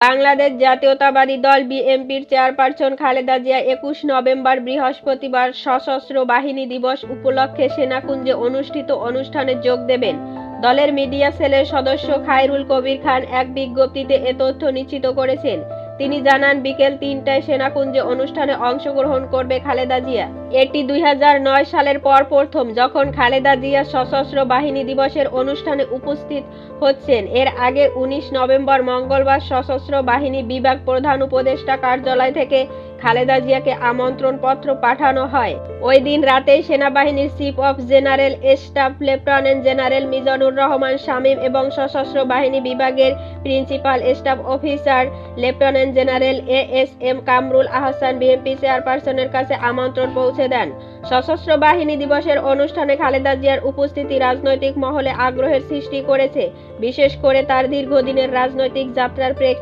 বাংলাদেশ জাতীয়তাবাদী দল বিএনপির চেয়ারপারসন খালেদা জিয়া ২১ নভেম্বর বৃহস্পতিবার সশস্ত্র বাহিনী দিবস উপলক্ষে সেনাকুঞ্জে অনুষ্ঠিত অনুষ্ঠানে যোগ দেবেন। দলের মিডিয়া সেলের সদস্য খায়রুল কবির খান এক বিজ্ঞপ্তিতে এ তথ্য নিশ্চিত করেছেন। তিনি জানান, বিকেল ৩টায় সেনাকুঞ্জে অনুষ্ঠানে অংশগ্রহণ করবে খালেদা জিয়া। এটি ২০০৯ সালের পর প্রথম যখন খালেদা জিয়া সশস্ত্র বাহিনী দিবসের অনুষ্ঠানে উপস্থিত হচ্ছেন। এর আগে ১৯ নভেম্বর মঙ্গলবার সশস্ত্র বাহিনী বিভাগ প্রধান উপদেষ্টা কার্যালয় থেকে খালেদা জিয়াকে আমন্ত্রণপত্র পাঠানো হয়। ওই দিন রাতেই সেনাবাহিনীর chief of general staff lieutenant general Mizanur Rahman Shamim এবং সশস্ত্র বাহিনী বিভাগের principal staff officer lieutenant general ASM Kamrul Ahsan BNP চেয়ারপারসনের কাছে আমন্ত্রণ পৌঁছে দেন। সশস্ত্র বাহিনী দিবসের অনুষ্ঠানে খালেদা জিয়ার উপস্থিতি রাজনৈতিক মহলে আগ্রহের সৃষ্টি করেছে, বিশেষ করে তার দীর্ঘদিনের রাজনৈতিক যাত্রার প্রেক্ষিতে।